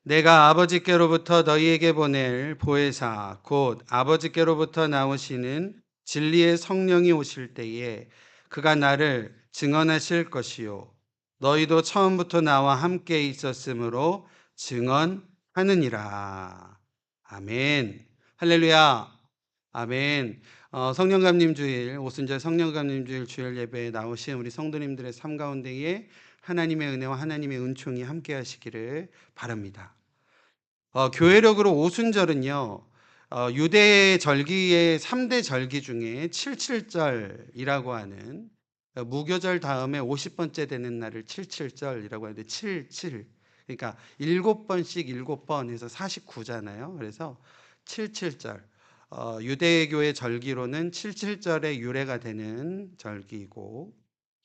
내가 아버지께로부터 너희에게 보낼 보혜사 곧 아버지께로부터 나오시는 진리의 성령이 오실 때에 그가 나를 증언하실 것이요 너희도 처음부터 나와 함께 있었으므로 증언하느니라. 아멘. 할렐루야. 아멘. 성령감림 주일 오순절 성령감림 주일 주일 예배에 나오신 우리 성도님들의 삶 가운데에 하나님의 은혜와 하나님의 은총이 함께 하시기를 바랍니다. 교회력으로 오순절은요, 유대 절기의 3대 절기 중에 칠칠절이라고 하는 무교절 다음에 50번째 되는 날을 칠칠절이라고 하는데 77. 그러니까 7번씩 7번 해서 49잖아요. 그래서 칠칠절. 유대교의 절기로는 칠칠절의 유래가 되는 절기이고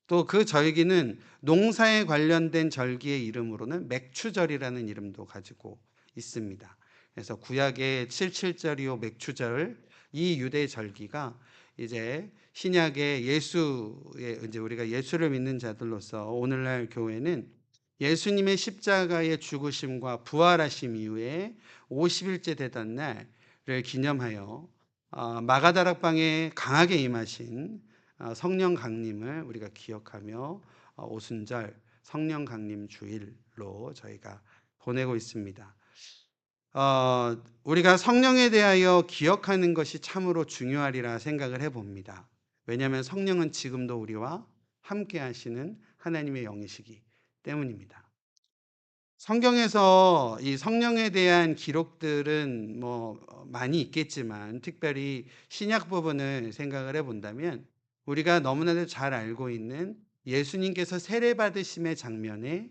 또 그 절기는 농사에 관련된 절기의 이름으로는 맥추절이라는 이름도 가지고 있습니다. 그래서 구약의 칠칠절이요 맥추절 이 유대 절기가 이제 신약의 예수의 이제 우리가 예수를 믿는 자들로서 오늘날 교회는 예수님의 십자가의 죽으심과 부활하심 이후에 50일째 되던 날을 기념하여 마가다락방에 강하게 임하신 성령 강림을 우리가 기억하며 오순절 성령 강림 주일로 저희가 보내고 있습니다. 우리가 성령에 대하여 기억하는 것이 참으로 중요하리라 생각을 해봅니다. 왜냐하면 성령은 지금도 우리와 함께 하시는 하나님의 영이시기 때문입니다. 성경에서 이 성령에 대한 기록들은 뭐 많이 있겠지만 특별히 신약 부분을 생각을 해본다면 우리가 너무나도 잘 알고 있는 예수님께서 세례 받으심의 장면에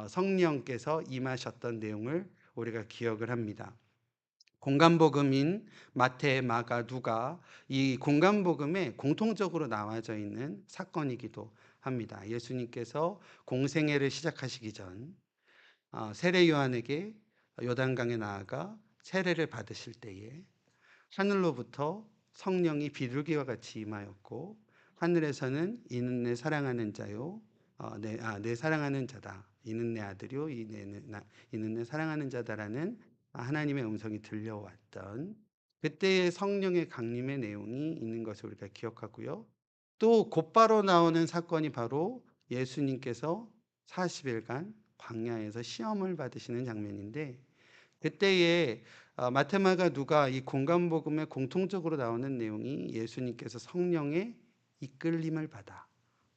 성령께서 임하셨던 내용을 우리가 기억을 합니다. 공간복음인 마태, 마가, 누가 이 공간복음에 공통적으로 나와져 있는 사건이기도 합니다. 예수님께서 공생애를 시작하시기 전 세례 요한에게 요단강에 나아가 세례를 받으실 때에 하늘로부터 성령이 비둘기와 같이 임하였고 하늘에서는 이는 내 사랑하는 자요 내 사랑하는 자다 이는 내 아들이요 이는 내 사랑하는 자다라는 하나님의 음성이 들려왔던 그때의 성령의 강림의 내용이 있는 것을 우리가 기억하고요. 또 곧바로 나오는 사건이 바로 예수님께서 40일간 광야에서 시험을 받으시는 장면인데 그때에 마테마가 누가 이 공간복음에 공통적으로 나오는 내용이 예수님께서 성령의 이끌림을 받아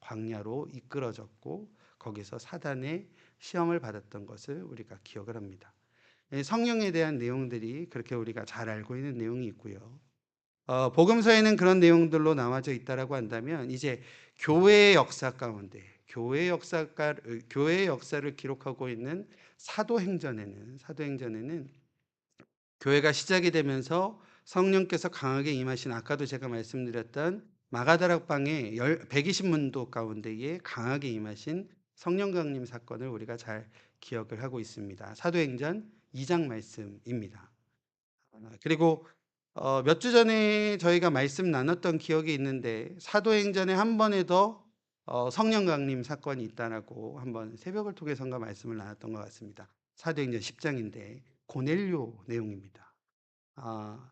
광야로 이끌어졌고 거기서 사단의 시험을 받았던 것을 우리가 기억을 합니다. 성령에 대한 내용들이 그렇게 우리가 잘 알고 있는 내용이 있고요. 복음서에는 그런 내용들로 나와져 있다라고 한다면 이제 교회의 역사 가운데 교회의 역사를 기록하고 있는 사도행전에는 교회가 시작이 되면서 성령께서 강하게 임하신 아까도 제가 말씀드렸던 마가다락방의 120문도 가운데에 강하게 임하신 성령 강림 사건을 우리가 잘 기억을 하고 있습니다. 사도행전 2장 말씀입니다. 그리고 몇 주 전에 저희가 말씀 나눴던 기억이 있는데 사도행전에 한 번에 더 성령 강림 사건이 있다라고 한번 새벽을 통해서인가 말씀을 나눴던 것 같습니다. 사도행전 10장인데 고넬료 내용입니다. 아,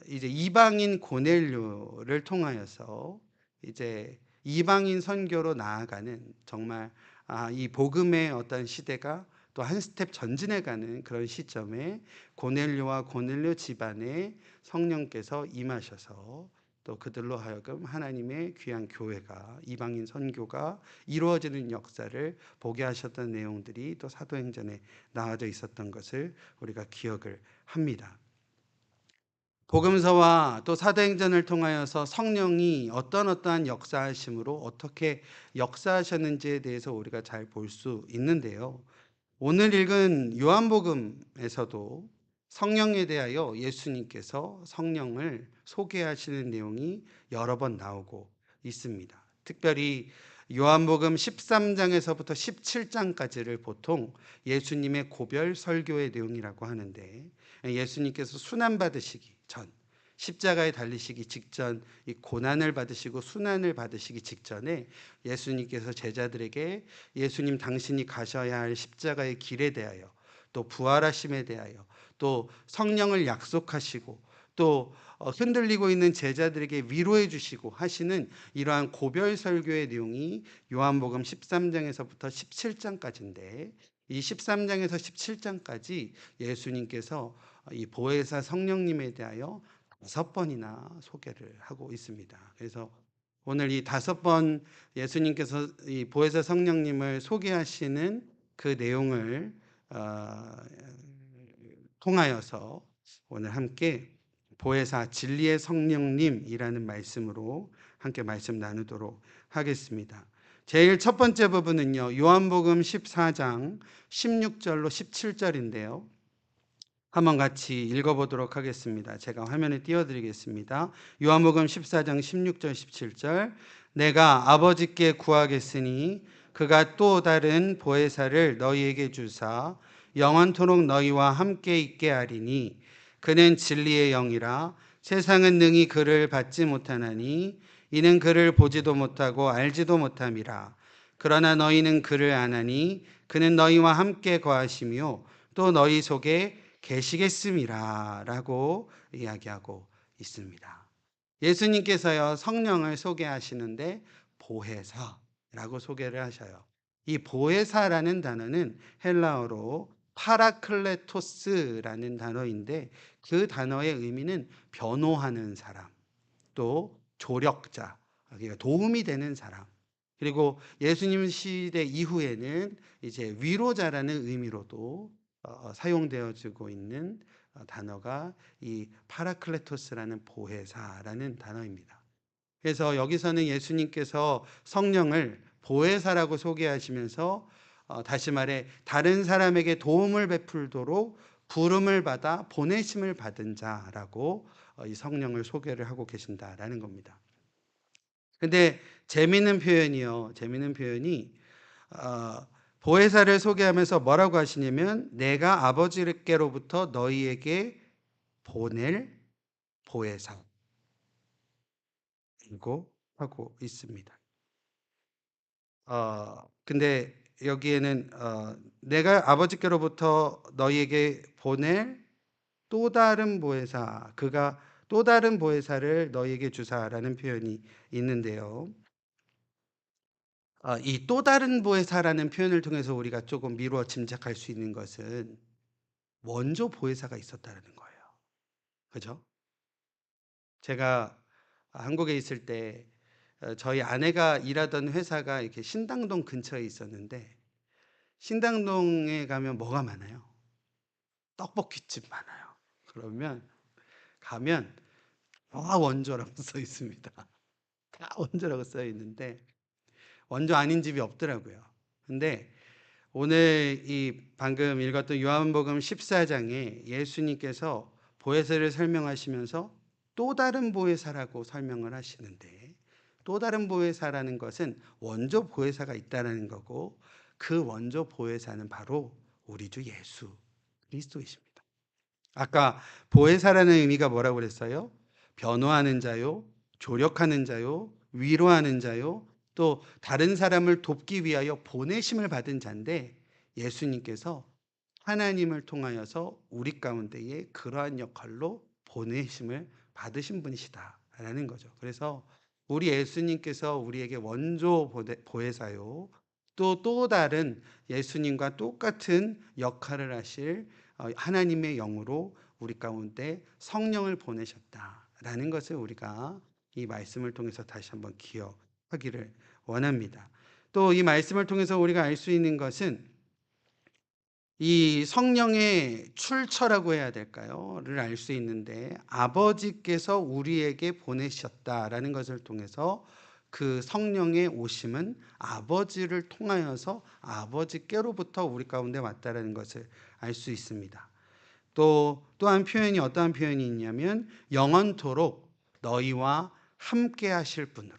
이제 이방인 고넬료를 통하여서 이제 이방인 선교로 나아가는 정말 이 복음의 어떤 시대가 또 한 스텝 전진해 가는 그런 시점에 고넬료와 고넬료 집안에 성령께서 임하셔서 또 그들로 하여금 하나님의 귀한 교회가 이방인 선교가 이루어지는 역사를 보게 하셨던 내용들이 또 사도행전에 나와져 있었던 것을 우리가 기억을 합니다. 복음서와 또 사도행전을 통하여서 성령이 어떠한 역사하심으로 어떻게 역사하셨는지에 대해서 우리가 잘 볼 수 있는데요. 오늘 읽은 요한복음에서도 성령에 대하여 예수님께서 성령을 소개하시는 내용이 여러 번 나오고 있습니다. 특별히 요한복음 13장에서부터 17장까지를 보통 예수님의 고별 설교의 내용이라고 하는데 예수님께서 순환 받으시기 전 십자가에 달리시기 직전 이 고난을 받으시고 순환을 받으시기 직전에 예수님께서 제자들에게 예수님 당신이 가셔야 할 십자가의 길에 대하여 또 부활하심에 대하여, 또 성령을 약속하시고, 또 흔들리고 있는 제자들에게 위로해 주시고 하시는 이러한 고별 설교의 내용이 요한복음 13장에서부터 17장까지인데, 이 13장에서 17장까지 예수님께서 이 보혜사 성령님에 대하여 5번이나 소개를 하고 있습니다. 그래서 오늘 이 5번 예수님께서 이 보혜사 성령님을 소개하시는 그 내용을 통하여서 오늘 함께 보혜사 진리의 성령님이라는 말씀으로 함께 말씀 나누도록 하겠습니다. 제일 첫 번째 부분은요, 요한복음 14장 16절로 17절인데요. 한번 같이 읽어보도록 하겠습니다. 제가 화면에 띄워드리겠습니다. 요한복음 14장 16절 17절. 내가 아버지께 구하겠으니 그가 또 다른 보혜사를 너희에게 주사 영원토록 너희와 함께 있게 하리니 그는 진리의 영이라. 세상은 능히 그를 받지 못하나니 이는 그를 보지도 못하고 알지도 못함이라. 그러나 너희는 그를 아나니 그는 너희와 함께 거하시며 또 너희 속에 계시겠음이라 라고 이야기하고 있습니다. 예수님께서요, 성령을 소개하시는데 보혜사라고 소개를 하셔요. 이 보혜사라는 단어는 헬라어로 파라클레토스라는 단어인데, 그 단어의 의미는 변호하는 사람, 또 조력자, 그러니까 도움이 되는 사람, 그리고 예수님 시대 이후에는 이제 위로자라는 의미로도 사용되어지고 있는 단어가 이 파라클레토스라는 보혜사라는 단어입니다. 그래서 여기서는 예수님께서 성령을 보혜사라고 소개하시면서 다시 말해 다른 사람에게 도움을 베풀도록 부름을 받아 보내심을 받은 자라고 이 성령을 소개를 하고 계신다라는 겁니다. 근데 재미있는 표현이 보혜사를 소개하면서 뭐라고 하시냐면 내가 아버지께로부터 너희에게 보낼 보혜사라고 하고 있습니다. 근데 여기에는 내가 아버지께로부터 너희에게 보낼 또 다른 보혜사, 그가 또 다른 보혜사를 너희에게 주사라는 표현이 있는데요. 이 또 다른 보혜사라는 표현을 통해서 우리가 조금 미루어 짐작할 수 있는 것은 원조 보혜사가 있었다는 거예요. 그죠? 제가 한국에 있을 때 저희 아내가 일하던 회사가 이렇게 신당동 근처에 있었는데, 신당동에 가면 뭐가 많아요? 떡볶이집 많아요. 그러면 가면 다 원조라고 써 있습니다. 다 원조라고 써 있는데 원조 아닌 집이 없더라고요. 근데 오늘 이 방금 읽었던 요한복음 14장에 예수님께서 보혜사를 설명하시면서 또 다른 보혜사라고 설명을 하시는데, 또 다른 보혜사라는 것은 원조 보혜사가 있다는 거고, 그 원조 보혜사는 바로 우리 주 예수 그리스도이십니다. 아까 보혜사라는 의미가 뭐라고 그랬어요? 변호하는 자요, 조력하는 자요, 위로하는 자요, 또 다른 사람을 돕기 위하여 보내심을 받은 자인데, 예수님께서 하나님을 통하여서 우리 가운데에 그러한 역할로 보내심을 받으신 분이시다라는 거죠. 그래서 우리 예수님께서 우리에게 원조 보혜사요, 또 다른 예수님과 똑같은 역할을 하실 하나님의 영으로 우리 가운데 성령을 보내셨다라는 것을 우리가 이 말씀을 통해서 다시 한번 기억하기를 원합니다. 또 이 말씀을 통해서 우리가 알 수 있는 것은 이 성령의 출처라고 해야 될까요?를 알 수 있는데, 아버지께서 우리에게 보내셨다라는 것을 통해서 그 성령의 오심은 아버지를 통하여서 아버지께로부터 우리 가운데 왔다라는 것을 알 수 있습니다. 또한 표현이 어떠한 표현이 있냐면 영원토록 너희와 함께 하실 분으로,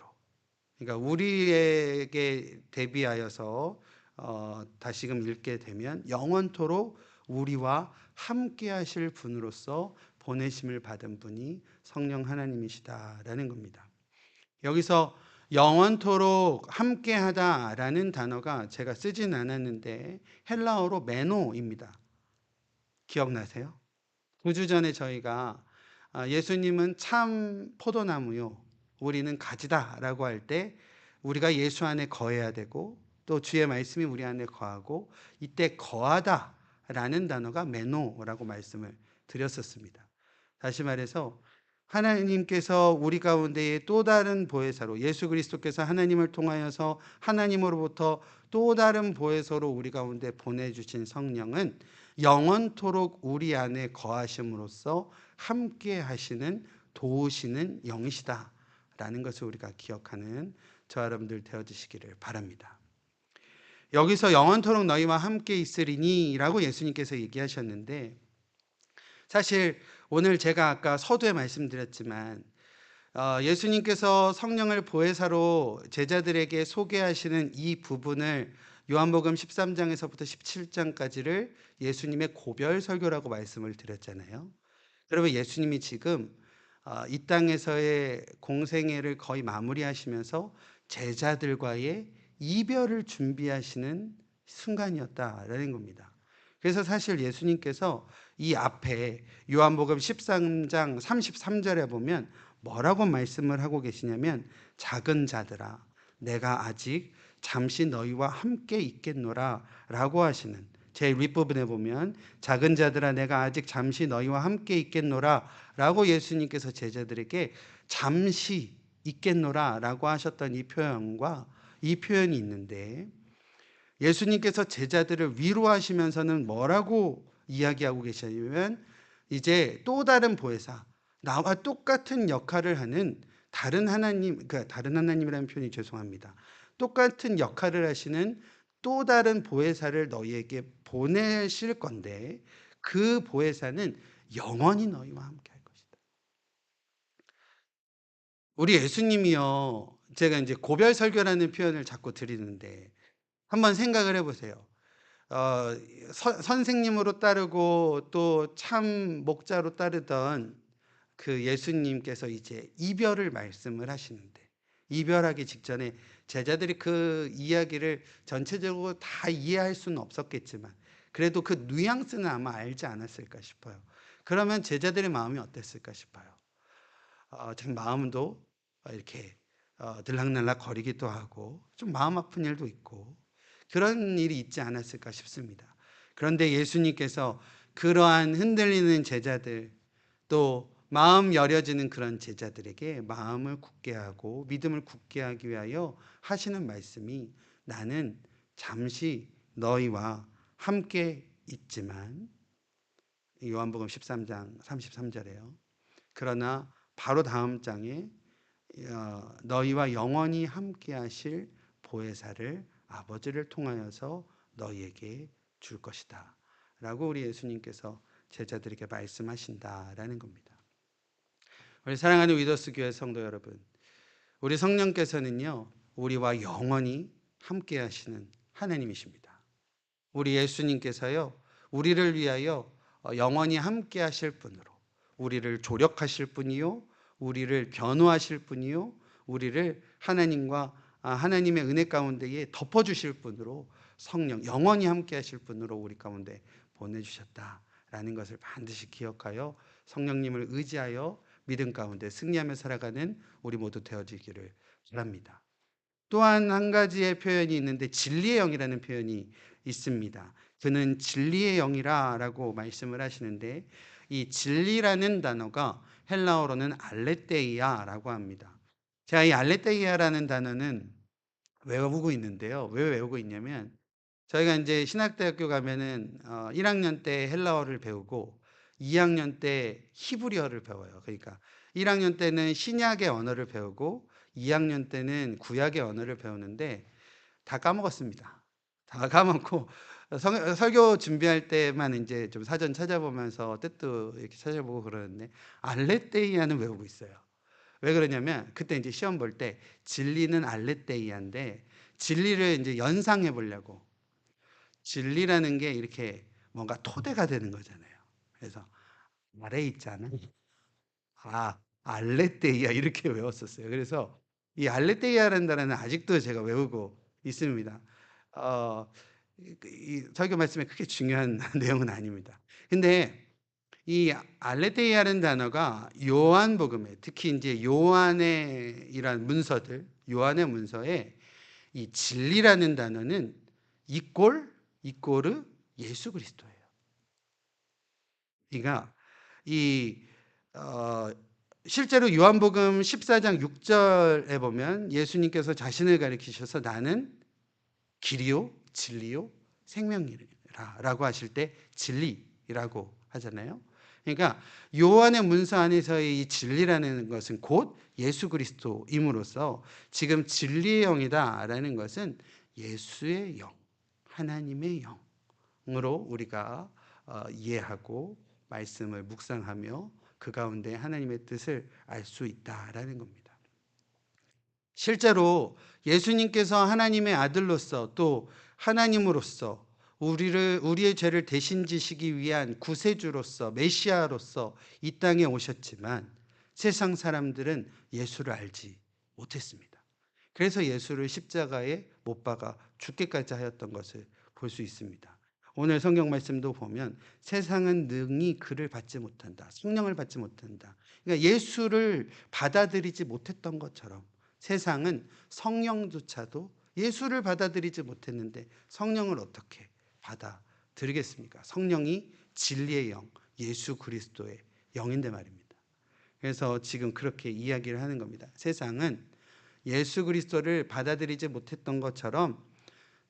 그러니까 우리에게 대비하여서 다시금 읽게 되면 영원토록 우리와 함께 하실 분으로서 보내심을 받은 분이 성령 하나님이시다라는 겁니다. 여기서 영원토록 함께하다라는 단어가 제가 쓰진 않았는데 헬라어로 메노입니다. 기억나세요? 9주 전에 저희가 예수님은 참 포도나무요 우리는 가지다라고 할 때 우리가 예수 안에 거해야 되고 또 주의 말씀이 우리 안에 거하고 이때 거하다라는 단어가 메노라고 말씀을 드렸었습니다. 다시 말해서 하나님께서 우리 가운데에 또 다른 보혜사로 예수 그리스도께서 하나님을 통하여서 하나님으로부터 또 다른 보혜사로 우리 가운데 보내주신 성령은 영원토록 우리 안에 거하심으로써 함께 하시는 도우시는 영이시다라는 것을 우리가 기억하는 저와 여러분들 되어주시기를 바랍니다. 여기서 영원토록 너희와 함께 있으리니 라고 예수님께서 얘기하셨는데 사실 오늘 제가 아까 서두에 말씀드렸지만 예수님께서 성령을 보혜사로 제자들에게 소개하시는 이 부분을 요한복음 13장에서부터 17장까지를 예수님의 고별 설교라고 말씀을 드렸잖아요. 그러면 예수님이 지금 이 땅에서의 공생애를 거의 마무리하시면서 제자들과의 이별을 준비하시는 순간이었다라는 겁니다. 그래서 사실 예수님께서 이 앞에 요한복음 13장 33절에 보면 뭐라고 말씀을 하고 계시냐면 작은 자들아 내가 아직 잠시 너희와 함께 있겠노라 라고 하시는 제 윗부분에 보면 작은 자들아 내가 아직 잠시 너희와 함께 있겠노라 라고 예수님께서 제자들에게 잠시 있겠노라 라고 하셨던 이 표현과 이 표현이 있는데 예수님께서 제자들을 위로하시면서는 뭐라고 이야기하고 계시냐면 이제 또 다른 보혜사 나와 똑같은 역할을 하는 다른 하나님 그러니까 다른 하나님이라는 표현이 죄송합니다. 똑같은 역할을 하시는 또 다른 보혜사를 너희에게 보내실 건데 그 보혜사는 영원히 너희와 함께 할 것이다. 우리 예수님이요. 제가 이제 고별 설교라는 표현을 자꾸 드리는데 한번 생각을 해 보세요. 어 선생님으로 따르고 또 참 목자로 따르던 그 예수님께서 이제 이별을 말씀을 하시는데 이별하기 직전에 제자들이 그 이야기를 전체적으로 다 이해할 수는 없었겠지만 그래도 그 뉘앙스는 아마 알지 않았을까 싶어요. 그러면 제자들의 마음이 어땠을까 싶어요. 제 마음도 이렇게 들락날락 거리기도 하고 좀 마음 아픈 일도 있고 그런 일이 있지 않았을까 싶습니다. 그런데 예수님께서 그러한 흔들리는 제자들 또 마음 여려지는 그런 제자들에게 마음을 굳게 하고 믿음을 굳게 하기 위하여 하시는 말씀이 나는 잠시 너희와 함께 있지만 요한복음 13장 33절에요. 그러나 바로 다음 장에 너희와 영원히 함께 하실 보혜사를 아버지를 통하여서 너희에게 줄 것이다 라고 우리 예수님께서 제자들에게 말씀하신다라는 겁니다. 우리 사랑하는 위더스 교회 성도 여러분, 우리 성령께서는요 우리와 영원히 함께 하시는 하나님이십니다. 우리 예수님께서요 우리를 위하여 영원히 함께 하실 분으로 우리를 조력하실 분이요 우리를 변호하실 분이요 우리를 하나님과 하나님의 은혜 가운데에 덮어주실 분으로 성령 영원히 함께 하실 분으로 우리 가운데 보내주셨다라는 것을 반드시 기억하여 성령님을 의지하여 믿음 가운데 승리하며 살아가는 우리 모두 되어지기를 바랍니다. 또한 한 가지의 표현이 있는데 진리의 영이라는 표현이 있습니다. 그는 진리의 영이라고 말씀을 하시는데 이 진리라는 단어가 헬라어로는 알레테이아라고 합니다. 제가 이 알레테이아라는 단어는 외우고 있는데요. 왜 외우고 있냐면 저희가 이제 신학대학교 가면은 1학년 때 헬라어를 배우고 2학년 때 히브리어를 배워요. 그러니까 1학년 때는 신약의 언어를 배우고 2학년 때는 구약의 언어를 배우는데 다 까먹었습니다. 다 까먹고 설교 준비할 때만 이제 좀 사전 찾아보면서 뜻도 이렇게 찾아보고 그러는데 알레테이아는 외우고 있어요. 왜 그러냐면 그때 이제 시험 볼 때 진리는 알레테이아인데 진리를 이제 연상해 보려고 진리라는 게 이렇게 뭔가 토대가 되는 거잖아요. 그래서 아래 있잖아. 알레테이아 이렇게 외웠었어요. 그래서 이 알레테이아라는 단어는 아직도 제가 외우고 있습니다. 이 설교 말씀에 크게 중요한 내용은 아닙니다. 근데 이 알레the이아라는 단어가 요한복음에, 특히 인제 요한의 이런 문서들, 요한의 문서에 이 진리라는 단어는 이꼴 예수 그리스도예요. 그러니까 이 어 실제로 요한복음 14장 6절에 보면 예수님께서 자신을 가리키셔서 "나는 길이요 진리요 생명이라"라고 하실 때 진리라고 하잖아요. 그러니까 요한의 문서 안에서의 이 진리라는 것은 곧 예수 그리스도임으로써 지금 진리의 영이다라는 것은 예수의 영, 하나님의 영으로 우리가 이해하고 말씀을 묵상하며 그 가운데 하나님의 뜻을 알 수 있다라는 겁니다. 실제로 예수님께서 하나님의 아들로서 또 하나님으로서 우리의 죄를 대신 지시기 위한 구세주로서 메시아로서 이 땅에 오셨지만 세상 사람들은 예수를 알지 못했습니다. 그래서 예수를 십자가에 못 박아 죽게까지 하였던 것을 볼 수 있습니다. 오늘 성경 말씀도 보면 세상은 능히 그를 받지 못한다. 성령을 받지 못한다. 그러니까 예수를 받아들이지 못했던 것처럼 세상은 성령조차도 예수를 받아들이지 못했는데 성령을 어떻게 받아들이겠습니까? 성령이 진리의 영, 예수 그리스도의 영인데 말입니다. 그래서 지금 그렇게 이야기를 하는 겁니다. 세상은 예수 그리스도를 받아들이지 못했던 것처럼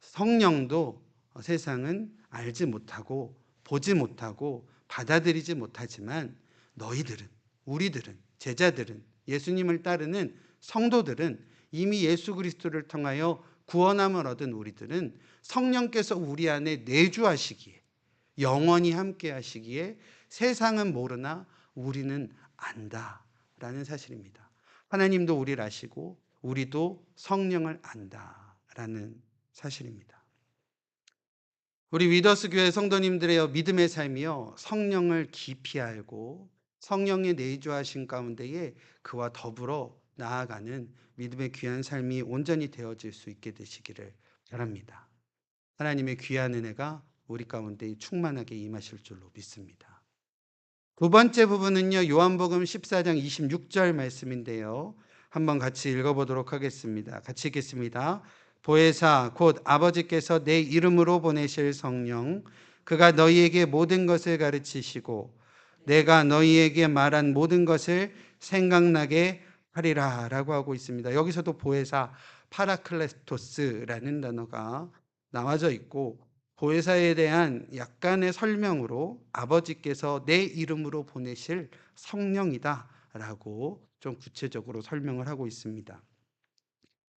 성령도 세상은 알지 못하고 보지 못하고 받아들이지 못하지만 너희들은, 우리들은, 제자들은, 예수님을 따르는 성도들은 이미 예수 그리스도를 통하여 구원함을 얻은 우리들은 성령께서 우리 안에 내주하시기에, 영원히 함께 하시기에 세상은 모르나 우리는 안다라는 사실입니다. 하나님도 우리를 아시고 우리도 성령을 안다라는 사실입니다. 우리 위더스 교회 성도님들의 믿음의 삶이요, 성령을 깊이 알고 성령의 내주하신 가운데에 그와 더불어 나아가는 믿음의 귀한 삶이 온전히 되어질 수 있게 되시기를 바랍니다. 하나님의 귀한 은혜가 우리 가운데 충만하게 임하실 줄로 믿습니다. 두 번째 부분은요, 요한복음 14장 26절 말씀인데요. 한번 같이 읽어보도록 하겠습니다. 같이 읽겠습니다. 보혜사 곧 아버지께서 내 이름으로 보내실 성령, 그가 너희에게 모든 것을 가르치시고 내가 너희에게 말한 모든 것을 생각나게 하리라 라고 하고 있습니다. 여기서도 보혜사 파라클레토스라는 단어가 나와져 있고, 보혜사에 대한 약간의 설명으로 아버지께서 내 이름으로 보내실 성령이다 라고 좀 구체적으로 설명을 하고 있습니다.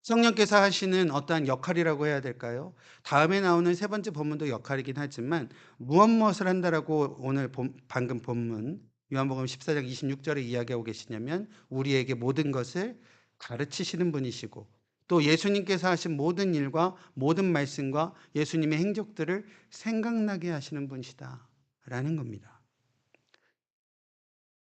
성령께서 하시는 어떠한 역할이라고 해야 될까요? 다음에 나오는 세 번째 본문도 역할이긴 하지만 무엇을 한다라고 오늘 방금 본문 요한복음 14장 26절에 이야기하고 계시냐면 우리에게 모든 것을 가르치시는 분이시고 또 예수님께서 하신 모든 일과 모든 말씀과 예수님의 행적들을 생각나게 하시는 분이시다라는 겁니다.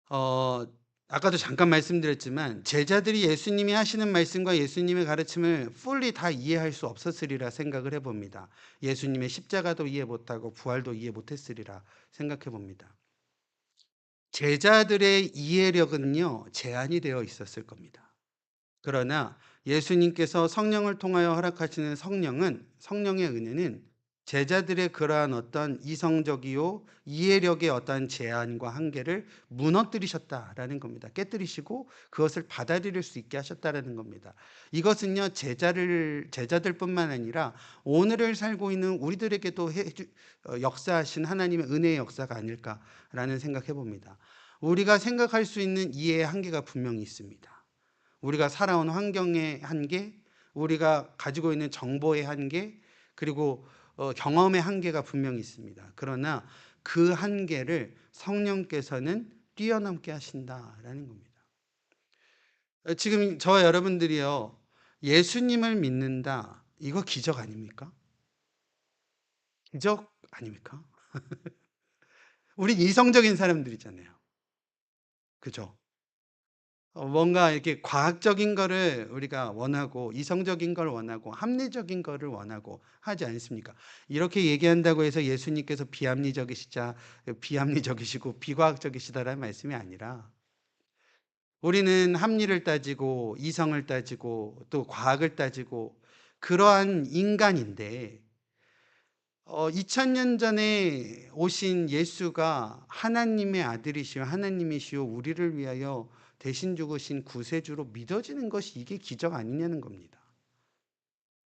어, 아까도 잠깐 말씀드렸지만 제자들이 예수님이 하시는 말씀과 예수님의 가르침을 fully 다 이해할 수 없었으리라 생각을 해봅니다. 예수님의 십자가도 이해 못하고 부활도 이해 못했으리라 생각해 봅니다. 제자들의 이해력은요, 제한이 되어 있었을 겁니다. 그러나 예수님께서 성령을 통하여 허락하시는 성령의 은혜는 제자들의 그러한 어떤 이성적이요 이해력의 어떤 제한과 한계를 무너뜨리셨다라는 겁니다. 깨뜨리시고 그것을 받아들일 수 있게 하셨다라는 겁니다. 이것은요 제자들뿐만 아니라 오늘을 살고 있는 우리들에게도 역사하신 하나님의 은혜의 역사가 아닐까라는 생각해 봅니다. 우리가 생각할 수 있는 이해의 한계가 분명히 있습니다. 우리가 살아온 환경의 한계, 우리가 가지고 있는 정보의 한계, 그리고 경험의 한계가 분명히 있습니다. 그러나 그 한계를 성령께서는 뛰어넘게 하신다라는 겁니다. 지금 저와 여러분들이요, 예수님을 믿는다. 이거 기적 아닙니까? 기적 아닙니까? 우린 이성적인 사람들이잖아요. 그죠? 뭔가 이렇게 과학적인 거를 우리가 원하고 이성적인 걸 원하고 합리적인 거를 원하고 하지 않습니까? 이렇게 얘기한다고 해서 예수님께서 비합리적이시고 비과학적이시다라는 말씀이 아니라 우리는 합리를 따지고 이성을 따지고 또 과학을 따지고 그러한 인간인데 2000년 전에 오신 예수가 하나님의 아들이시요 하나님이시요 우리를 위하여 대신 죽으신 구세주로 믿어지는 것이 이게 기적 아니냐는 겁니다.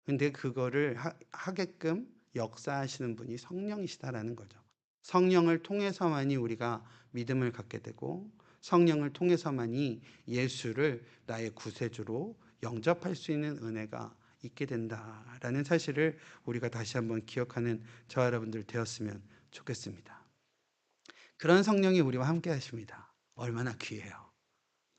근데 그거를 하게끔 역사하시는 분이 성령이시다라는 거죠. 성령을 통해서만이 우리가 믿음을 갖게 되고 성령을 통해서만이 예수를 나의 구세주로 영접할 수 있는 은혜가 있게 된다라는 사실을 우리가 다시 한번 기억하는 저와 여러분들 되었으면 좋겠습니다. 그런 성령이 우리와 함께 하십니다. 얼마나 귀해요.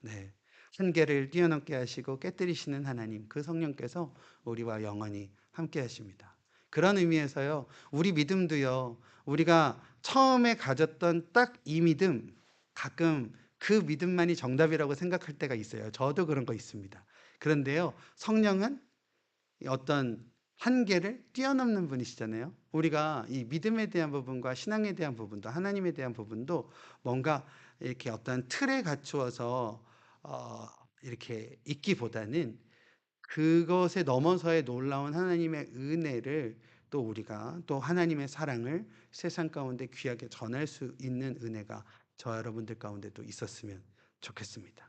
네. 한계를 뛰어넘게 하시고 깨뜨리시는 하나님, 그 성령께서 우리와 영원히 함께 하십니다. 그런 의미에서요, 우리 믿음도요, 우리가 처음에 가졌던 딱 이 믿음, 가끔 그 믿음만이 정답이라고 생각할 때가 있어요. 저도 그런 거 있습니다. 그런데요, 성령은 어떤 한계를 뛰어넘는 분이시잖아요. 우리가 이 믿음에 대한 부분과 신앙에 대한 부분도 하나님에 대한 부분도 뭔가 이렇게 어떤 틀에 갖추어서 어, 이렇게 있기보다는 그것에 넘어서의 놀라운 하나님의 은혜를 또 우리가 또 하나님의 사랑을 세상 가운데 귀하게 전할 수 있는 은혜가 저 여러분들 가운데도 있었으면 좋겠습니다.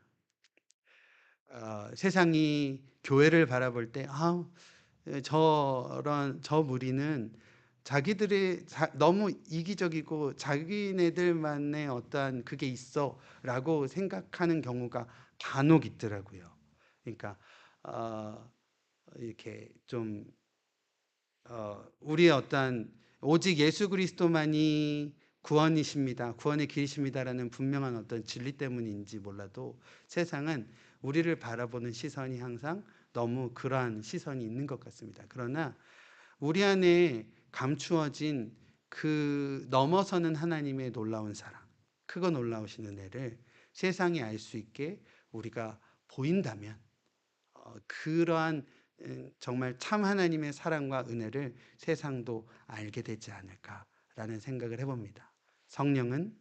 세상이 교회를 바라볼 때 저런 저 무리는 자기들이 너무 이기적이고 자기네들만의 어떠한 그게 있어라고 생각하는 경우가 간혹 있더라고요. 그러니까 어, 이렇게 좀 우리의 어떠한 오직 예수 그리스도만이 구원이십니다. 구원의 길이십니다라는 분명한 어떤 진리 때문인지 몰라도 세상은 우리를 바라보는 시선이 항상 너무 그러한 시선이 있는 것 같습니다. 그러나 우리 안에 감추어진 그 넘어서는 하나님의 놀라운 사랑, 크고 놀라우신 은혜를 세상이 알 수 있게 우리가 보인다면 그러한 정말 참 하나님의 사랑과 은혜를 세상도 알게 되지 않을까라는 생각을 해봅니다. 성령은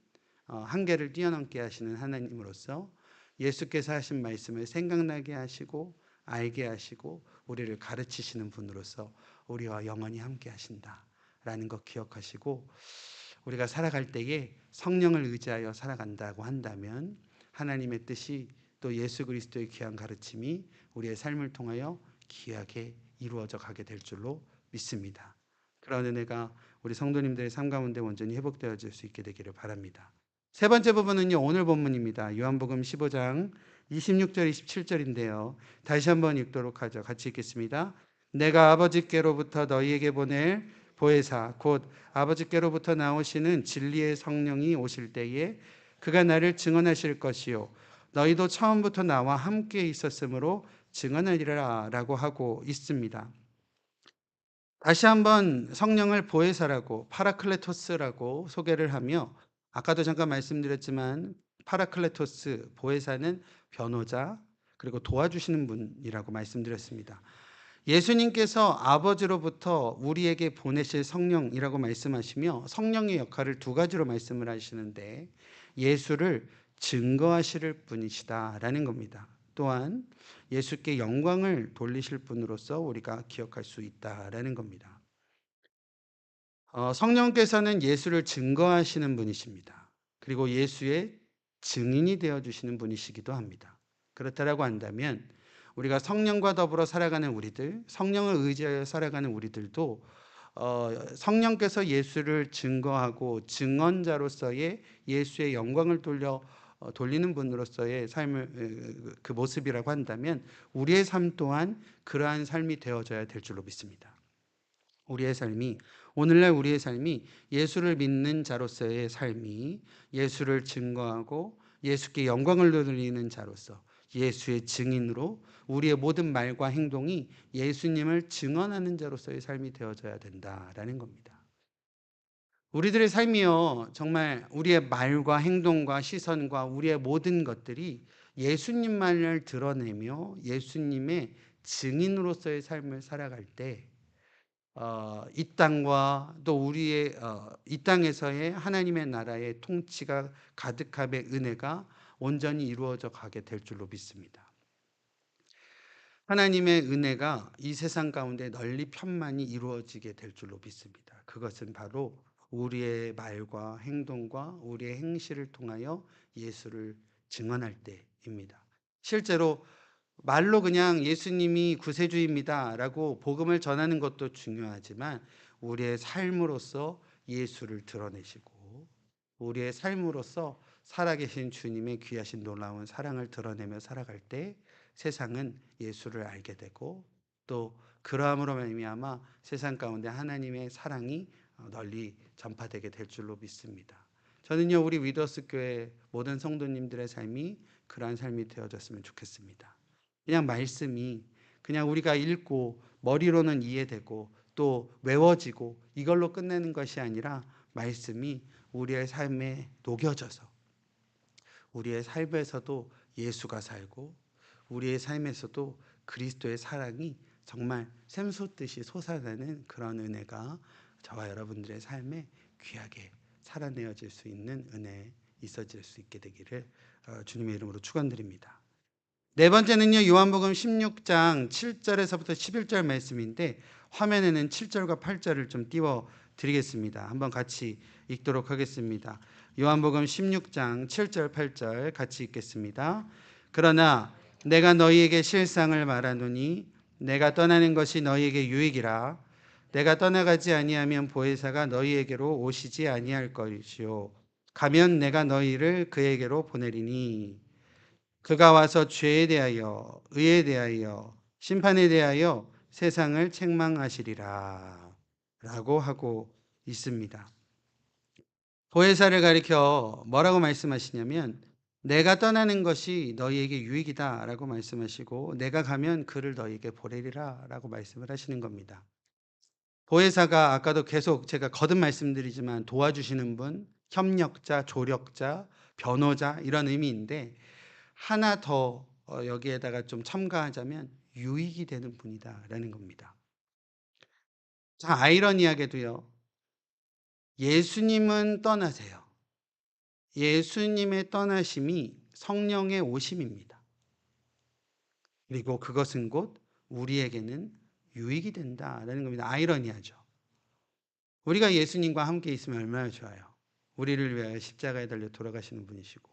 한계를 뛰어넘게 하시는 하나님으로서 예수께서 하신 말씀을 생각나게 하시고 알게 하시고 우리를 가르치시는 분으로서 우리와 영원히 함께 하신다라는 것 기억하시고 우리가 살아갈 때에 성령을 의지하여 살아간다고 한다면 하나님의 뜻이 또 예수 그리스도의 귀한 가르침이 우리의 삶을 통하여 귀하게 이루어져 가게 될 줄로 믿습니다. 그런 은혜가 우리 성도님들의 삶 가운데 온전히 회복되어질 수 있게 되기를 바랍니다. 세 번째 부분은요, 오늘 본문입니다. 요한복음 15장 26절 27절인데요. 다시 한번 읽도록 하죠. 같이 읽겠습니다. 내가 아버지께로부터 너희에게 보낼 보혜사 곧 아버지께로부터 나오시는 진리의 성령이 오실 때에 그가 나를 증언하실 것이요 너희도 처음부터 나와 함께 있었으므로 증언하리라 라고 하고 있습니다. 다시 한번 성령을 보혜사라고 파라클레토스라고 소개를 하며 아까도 잠깐 말씀드렸지만 파라클레토스 보혜사는 변호자 그리고 도와주시는 분이라고 말씀드렸습니다. 예수님께서 아버지로부터 우리에게 보내실 성령이라고 말씀하시며 성령의 역할을 두 가지로 말씀을 하시는데 예수를 증거하실 분이시다라는 겁니다. 또한 예수께 영광을 돌리실 분으로서 우리가 기억할 수 있다라는 겁니다. 성령께서는 예수를 증거하시는 분이십니다. 그리고 예수의 증인이 되어주시는 분이시기도 합니다. 그렇다라고 한다면 우리가 성령과 더불어 살아가는 우리들, 성령을 의지하여 살아가는 우리들도 성령께서 예수를 증거하고 증언자로서의 예수의 영광을 돌리는 분으로서의 삶을 그 모습이라고 한다면 우리의 삶 또한 그러한 삶이 되어져야 될 줄로 믿습니다. 우리의 삶이 오늘날 우리의 삶이 예수를 믿는 자로서의 삶이 예수를 증거하고 예수께 영광을 돌리는 자로서 예수의 증인으로 우리의 모든 말과 행동이 예수님을 증언하는 자로서의 삶이 되어져야 된다라는 겁니다. 우리들의 삶이요, 정말 우리의 말과 행동과 시선과 우리의 모든 것들이 예수님만을 드러내며 예수님의 증인으로서의 삶을 살아갈 때 이 땅과 또 우리의 이 땅에서의 하나님의 나라의 통치가 가득함의 은혜가 온전히 이루어져 가게 될 줄로 믿습니다. 하나님의 은혜가 이 세상 가운데 널리 편만히 이루어지게 될 줄로 믿습니다. 그것은 바로 우리의 말과 행동과 우리의 행실을 통하여 예수를 증언할 때입니다. 실제로 말로 그냥 예수님이 구세주입니다라고 복음을 전하는 것도 중요하지만 우리의 삶으로서 예수를 드러내시고 우리의 삶으로서 살아계신 주님의 귀하신 놀라운 사랑을 드러내며 살아갈 때 세상은 예수를 알게 되고 또 그러함으로 말미암아 세상 가운데 하나님의 사랑이 널리 전파되게 될 줄로 믿습니다. 저는요 우리 위더스 교회 모든 성도님들의 삶이 그러한 삶이 되어졌으면 좋겠습니다. 그냥 말씀이 그냥 우리가 읽고 머리로는 이해되고 또 외워지고 이걸로 끝내는 것이 아니라 말씀이 우리의 삶에 녹여져서 우리의 삶에서도 예수가 살고 우리의 삶에서도 그리스도의 사랑이 정말 샘솟듯이 솟아나는 그런 은혜가 저와 여러분들의 삶에 귀하게 살아내어질 수 있는 은혜 있어질 수 있게 되기를 주님의 이름으로 축원드립니다. 네 번째는요. 요한복음 16장 7절에서부터 11절 말씀인데 화면에는 7절과 8절을 좀 띄워 드리겠습니다. 한번 같이 읽도록 하겠습니다. 요한복음 16장 7절 8절 같이 읽겠습니다. 그러나 내가 너희에게 실상을 말하노니 내가 떠나는 것이 너희에게 유익이라. 내가 떠나가지 아니하면 보혜사가 너희에게로 오시지 아니할 것이요 가면 내가 너희를 그에게로 보내리니 그가 와서 죄에 대하여 의에 대하여 심판에 대하여 세상을 책망하시리라 라고 하고 있습니다. 보혜사를 가리켜 뭐라고 말씀하시냐면 내가 떠나는 것이 너희에게 유익이다 라고 말씀하시고 내가 가면 그를 너희에게 보내리라 라고 말씀을 하시는 겁니다. 보혜사가 아까도 계속 제가 거듭 말씀드리지만 도와주시는 분, 협력자, 조력자, 변호자 이런 의미인데 하나 더 여기에다가 좀 첨가하자면 유익이 되는 분이다라는 겁니다. 자, 아이러니하게도요. 예수님은 떠나세요. 예수님의 떠나심이 성령의 오심입니다. 그리고 그것은 곧 우리에게는 유익이 된다라는 겁니다. 아이러니하죠. 우리가 예수님과 함께 있으면 얼마나 좋아요. 우리를 위하여 십자가에 달려 돌아가시는 분이시고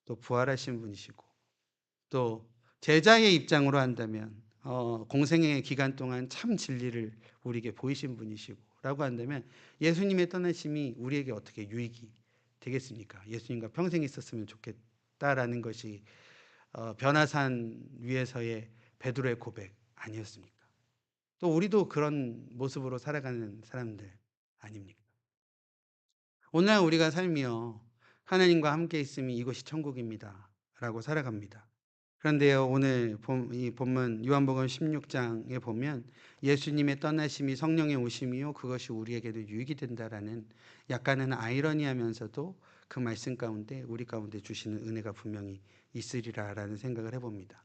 또 부활하신 분이시고 또 제자의 입장으로 한다면 공생의 기간 동안 참 진리를 우리에게 보이신 분이시고 라고 한다면 예수님의 떠나심이 우리에게 어떻게 유익이 되겠습니까? 예수님과 평생 있었으면 좋겠다라는 것이 변화산 위에서의 베드로의 고백 아니었습니까? 또 우리도 그런 모습으로 살아가는 사람들 아닙니까? 오늘날 우리가 삶이요 하나님과 함께 있음이 이것이 천국입니다 라고 살아갑니다. 그런데요 오늘 이 본문 요한복음 16장에 보면 예수님의 떠나심이 성령의 오심이요 그것이 우리에게도 유익이 된다라는 약간은 아이러니하면서도 그 말씀 가운데 우리 가운데 주시는 은혜가 분명히 있으리라라는 생각을 해봅니다.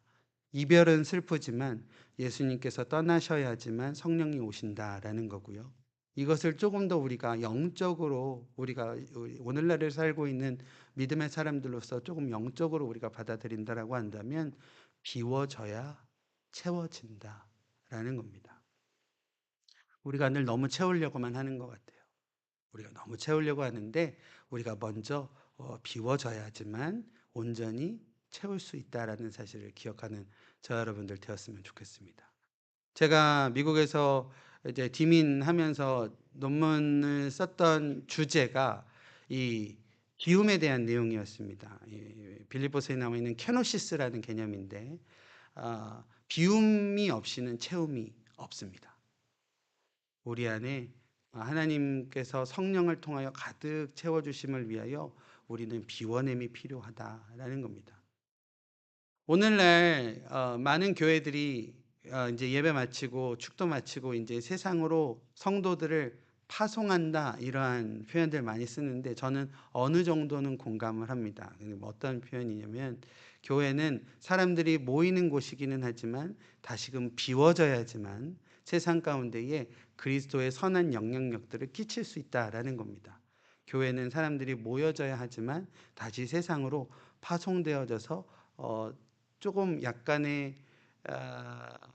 이별은 슬프지만 예수님께서 떠나셔야지만 성령이 오신다라는 거고요. 이것을 조금 더 우리가 영적으로 우리가 오늘날을 살고 있는 믿음의 사람들로서 조금 영적으로 우리가 받아들인다라고 한다면 비워져야 채워진다라는 겁니다. 우리가 늘 너무 채우려고만 하는 것 같아요. 우리가 너무 채우려고 하는데 우리가 먼저 비워져야지만 온전히 채울 수 있다라는 사실을 기억하는 저 여러분들 되었으면 좋겠습니다. 제가 미국에서 이제 디민하면서 논문을 썼던 주제가 이 기움에 대한 내용이었습니다. 빌립보서에 나와 있는 케노시스라는 개념인데 비움이 없이는 채움이 없습니다. 우리 안에 하나님께서 성령을 통하여 가득 채워주심을 위하여 우리는 비워냄이 필요하다라는 겁니다. 오늘날 많은 교회들이 이제 예배 마치고 축도 마치고 이제 세상으로 성도들을 파송한다 이러한 표현들 많이 쓰는데 저는 어느 정도는 공감을 합니다. 어떤 표현이냐면 교회는 사람들이 모이는 곳이기는 하지만 다시금 비워져야지만 세상 가운데에 그리스도의 선한 영향력들을 끼칠 수 있다라는 겁니다. 교회는 사람들이 모여져야 하지만 다시 세상으로 파송되어져서 조금 약간의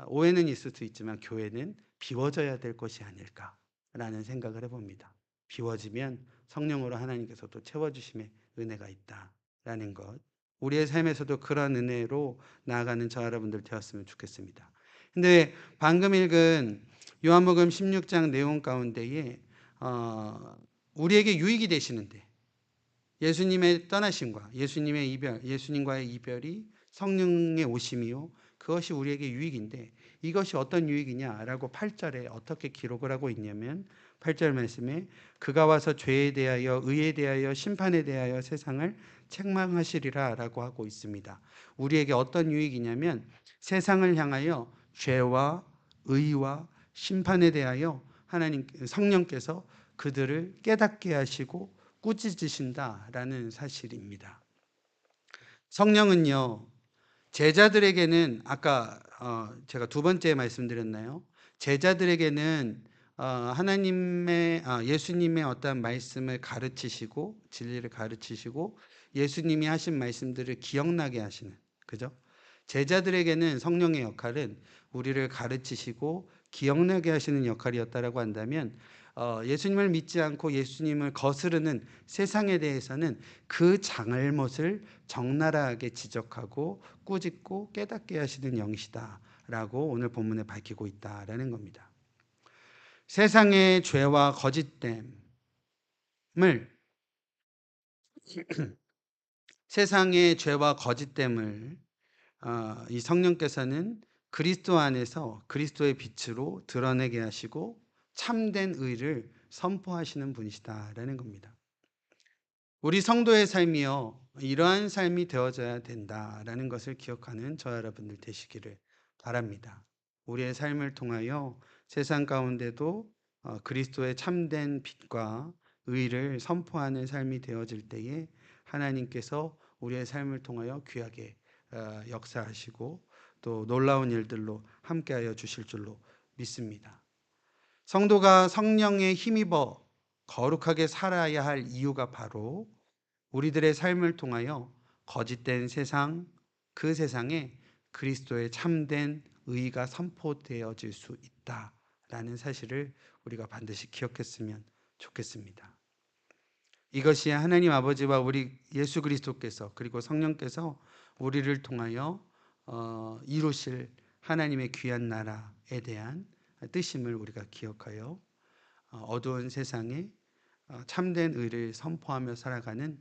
오해는 있을 수 있지만 교회는 비워져야 될 것이 아닐까라는 생각을 해봅니다. 비워지면 성령으로 하나님께서도 채워주심의 은혜가 있다라는 것. 우리의 삶에서도 그런 은혜로 나아가는 저 여러분들 되었으면 좋겠습니다. 근데 방금 읽은 요한복음 16장 내용 가운데에 우리에게 유익이 되시는데 예수님의 떠나심과 예수님의 이별, 예수님과의 이별이 성령의 오심이요. 그것이 우리에게 유익인데 이것이 어떤 유익이냐라고 8절에 어떻게 기록을 하고 있냐면 8절 말씀에 그가 와서 죄에 대하여 의에 대하여 심판에 대하여 세상을 책망하시리라 라고 하고 있습니다. 우리에게 어떤 유익이냐면 세상을 향하여 죄와 의와 심판에 대하여 하나님 성령께서 그들을 깨닫게 하시고 꾸짖으신다라는 사실입니다. 성령은요, 제자들에게는 아까 제가 두 번째 말씀드렸나요? 제자들에게는 하나님의 예수님의 어떤 말씀을 가르치시고 진리를 가르치시고 예수님이 하신 말씀들을 기억나게 하시는, 그죠? 제자들에게는 성령의 역할은 우리를 가르치시고 기억나게 하시는 역할이었다라고 한다면 예수님을 믿지 않고 예수님을 거스르는 세상에 대해서는 그 잘못을 적나라하게 지적하고 꾸짖고 깨닫게 하시는 영이시다라고 오늘 본문에 밝히고 있다라는 겁니다. 세상의 죄와 거짓됨을 세상의 죄와 거짓됨을 이 성령께서는 그리스도 안에서 그리스도의 빛으로 드러내게 하시고 참된 의를 선포하시는 분이시다라는 겁니다. 우리 성도의 삶이요, 이러한 삶이 되어져야 된다라는 것을 기억하는 저 여러분들 되시기를 바랍니다. 우리의 삶을 통하여 세상 가운데도 그리스도의 참된 빛과 의를 선포하는 삶이 되어질 때에 하나님께서 우리의 삶을 통하여 귀하게 역사하시고 또 놀라운 일들로 함께하여 주실 줄로 믿습니다. 성도가 성령에 힘입어 거룩하게 살아야 할 이유가 바로 우리들의 삶을 통하여 거짓된 세상, 그 세상에 그리스도의 참된 의가 선포되어질 수 있다라는 사실을 우리가 반드시 기억했으면 좋겠습니다. 이것이 하나님 아버지와 우리 예수 그리스도께서 그리고 성령께서 우리를 통하여 이루실 하나님의 귀한 나라에 대한 뜻임을 우리가 기억하여 어두운 세상에 참된 의를 선포하며 살아가는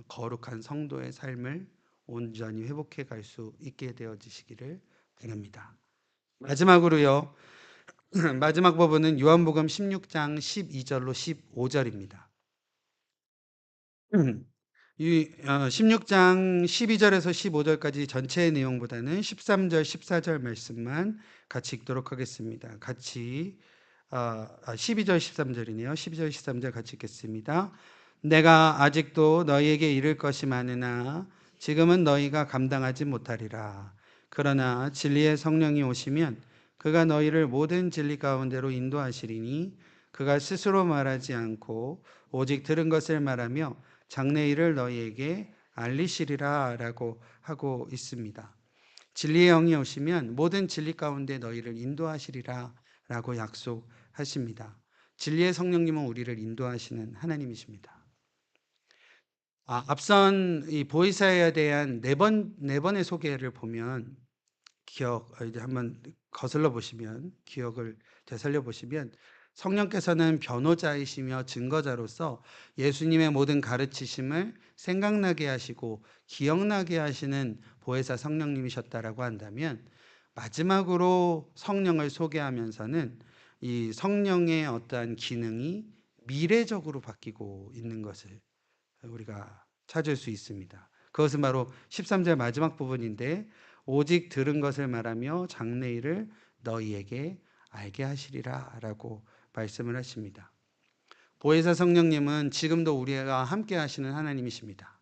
거룩한 성도의 삶을 온전히 회복해 갈 수 있게 되어지시기를 바랍니다. 마지막으로요. 마지막 부분은 요한복음 16장 12절로 15절입니다. 이 16장 12절에서 15절까지 전체의 내용보다는 13절, 14절 말씀만 같이 읽도록 하겠습니다. 같이 12절, 13절이네요. 12절, 13절 같이 읽겠습니다. 내가 아직도 너희에게 이를 것이 많으나 지금은 너희가 감당하지 못하리라. 그러나 진리의 성령이 오시면 그가 너희를 모든 진리 가운데로 인도하시리니 그가 스스로 말하지 않고 오직 들은 것을 말하며 장래일을 너희에게 알리시리라 라고 하고 있습니다. 진리의 영이 오시면 모든 진리 가운데 너희를 인도하시리라 라고 약속하십니다. 진리의 성령님은 우리를 인도하시는 하나님이십니다. 앞선 이 보이사에 대한 네 번의 소개를 보면 이제 한번 거슬러 보시면 기억을 되살려 보시면 성령께서는 변호자이시며 증거자로서 예수님의 모든 가르치심을 생각나게 하시고 기억나게 하시는 보혜사 성령님이셨다라고 한다면 마지막으로 성령을 소개하면서는 이 성령의 어떠한 기능이 미래적으로 바뀌고 있는 것을 우리가 찾을 수 있습니다. 그것은 바로 13절 마지막 부분인데 오직 들은 것을 말하며 장래일을 너희에게 알게 하시리라 라고 말씀을 하십니다. 보혜사 성령님은 지금도 우리와 함께 하시는 하나님이십니다.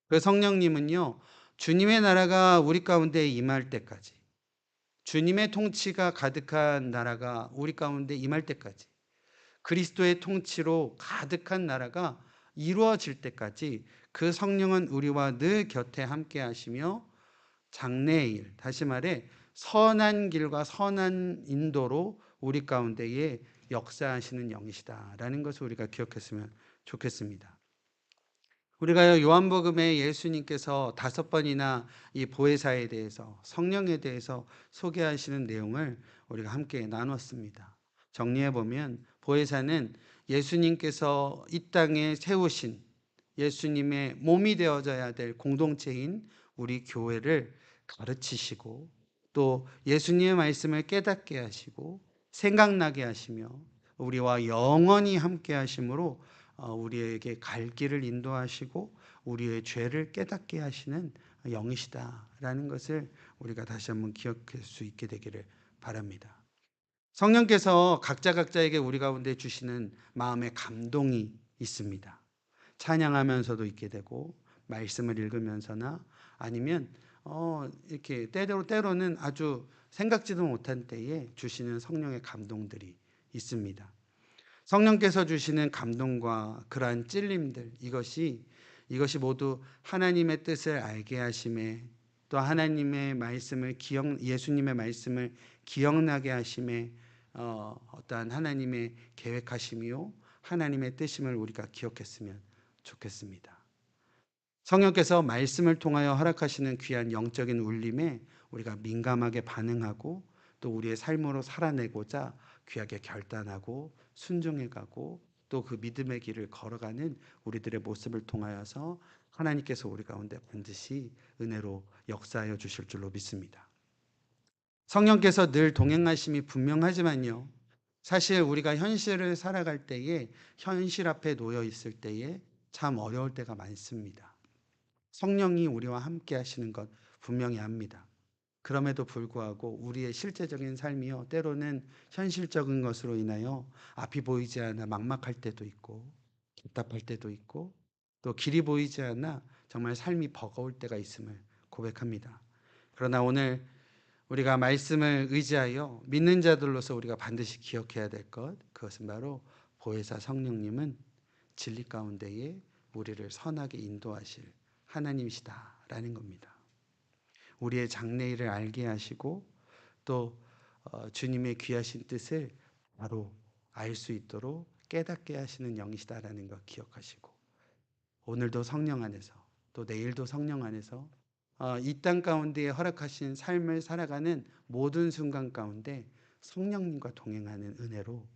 그 성령님은요, 주님의 나라가 우리 가운데 임할 때까지, 주님의 통치가 가득한 나라가 우리 가운데 임할 때까지, 그리스도의 통치로 가득한 나라가 이루어질 때까지 그 성령은 우리와 늘 곁에 함께 하시며 장래의 일, 다시 말해 선한 길과 선한 인도로 우리 가운데에 역사하시는 영이시다라는 것을 우리가 기억했으면 좋겠습니다. 우리가 요한복음에 예수님께서 5번이나 이 보혜사에 대해서, 성령에 대해서 소개하시는 내용을 우리가 함께 나눴습니다. 정리해 보면 보혜사는 예수님께서 이 땅에 세우신 예수님의 몸이 되어져야 될 공동체인 우리 교회를 가르치시고, 또 예수님의 말씀을 깨닫게 하시고 생각나게 하시며 우리와 영원히 함께 하심으로 우리에게 갈 길을 인도하시고 우리의 죄를 깨닫게 하시는 영이시다라는 것을 우리가 다시 한번 기억할 수 있게 되기를 바랍니다. 성령께서 각자에게 우리 가운데 주시는 마음의 감동이 있습니다. 찬양하면서도 있게 되고, 말씀을 읽으면서나 아니면 이렇게 때로는 아주 생각지도 못한 때에 주시는 성령의 감동들이 있습니다. 성령께서 주시는 감동과 그러한 찔림들, 이것이 모두 하나님의 뜻을 알게 하심에, 또 하나님의 말씀을 예수님의 말씀을 기억나게 하심에 어떠한 하나님의 계획하심이요 하나님의 뜻임을 우리가 기억했으면 좋겠습니다. 성령께서 말씀을 통하여 허락하시는 귀한 영적인 울림에 우리가 민감하게 반응하고, 또 우리의 삶으로 살아내고자 귀하게 결단하고 순종해가고, 또 그 믿음의 길을 걸어가는 우리들의 모습을 통하여서 하나님께서 우리 가운데 반드시 은혜로 역사하여 주실 줄로 믿습니다. 성령께서 늘 동행하심이 분명하지만요, 사실 우리가 현실을 살아갈 때에, 현실 앞에 놓여 있을 때에 참 어려울 때가 많습니다. 성령이 우리와 함께 하시는 것 분명히 압니다. 그럼에도 불구하고 우리의 실제적인 삶이요, 때로는 현실적인 것으로 인하여 앞이 보이지 않아 막막할 때도 있고, 답답할 때도 있고, 또 길이 보이지 않아 정말 삶이 버거울 때가 있음을 고백합니다. 그러나 오늘 우리가 말씀을 의지하여 믿는 자들로서 우리가 반드시 기억해야 될 것, 그것은 바로 보혜사 성령님은 진리 가운데에 우리를 선하게 인도하실 하나님이시다라는 겁니다. 우리의 장래일을 알게 하시고, 또 주님의 귀하신 뜻을 바로 알 수 있도록 깨닫게 하시는 영이시다라는 것 기억하시고, 오늘도 성령 안에서, 또 내일도 성령 안에서 이 땅 가운데에 허락하신 삶을 살아가는 모든 순간 가운데 성령님과 동행하는 은혜로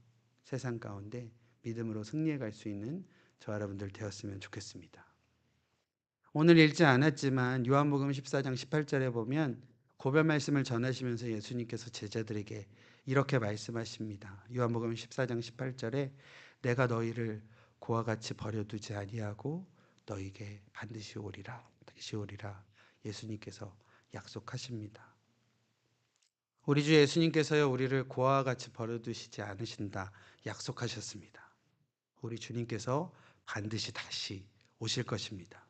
세상 가운데 믿음으로 승리해 갈 수 있는 저와 여러분들 되었으면 좋겠습니다. 오늘 읽지 않았지만 요한복음 14장 18절에 보면 고별 말씀을 전하시면서 예수님께서 제자들에게 이렇게 말씀하십니다. 요한복음 14장 18절에 내가 너희를 고와 같이 버려두지 아니하고 너희에게 반드시 오리라, 다시 오리라 예수님께서 약속하십니다. 우리 주 예수님께서요, 우리를 고와 같이 버려두시지 않으신다 약속하셨습니다. 우리 주님께서 반드시 다시 오실 것입니다.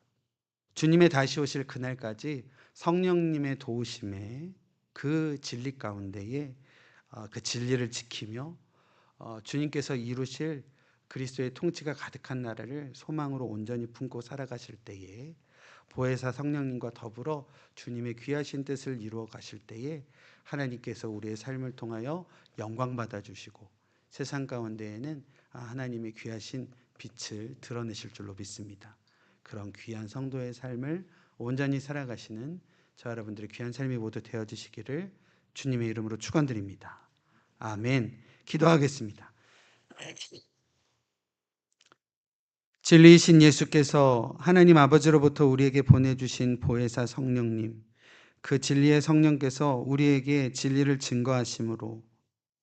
주님의 다시 오실 그날까지 성령님의 도우심에 그 진리 가운데에 그 진리를 지키며 주님께서 이루실 그리스도의 통치가 가득한 나라를 소망으로 온전히 품고 살아가실 때에, 보혜사 성령님과 더불어 주님의 귀하신 뜻을 이루어 가실 때에 하나님께서 우리의 삶을 통하여 영광 받아 주시고 세상 가운데에는 하나님의 귀하신 빛을 드러내실 줄로 믿습니다. 그런 귀한 성도의 삶을 온전히 살아가시는 저 여러분들의 귀한 삶이 모두 되어지시기를 주님의 이름으로 축원드립니다. 아멘. 기도하겠습니다. 진리이신 예수께서 하나님 아버지로부터 우리에게 보내주신 보혜사 성령님, 그 진리의 성령께서 우리에게 진리를 증거하심으로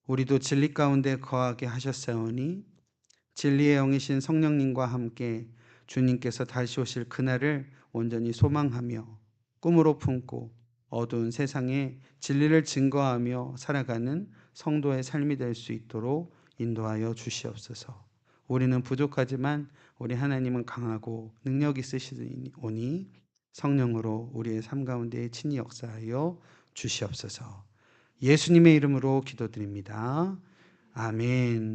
우리도 진리 가운데 거하게 하셨사오니, 진리의 영이신 성령님과 함께 주님께서 다시 오실 그날을 온전히 소망하며 꿈으로 품고 어두운 세상에 진리를 증거하며 살아가는 성도의 삶이 될 수 있도록 인도하여 주시옵소서. 우리는 부족하지만 우리 하나님은 강하고 능력 있으시오니 성령으로 우리의 삶 가운데 친히 역사하여 주시옵소서. 예수님의 이름으로 기도드립니다. 아멘.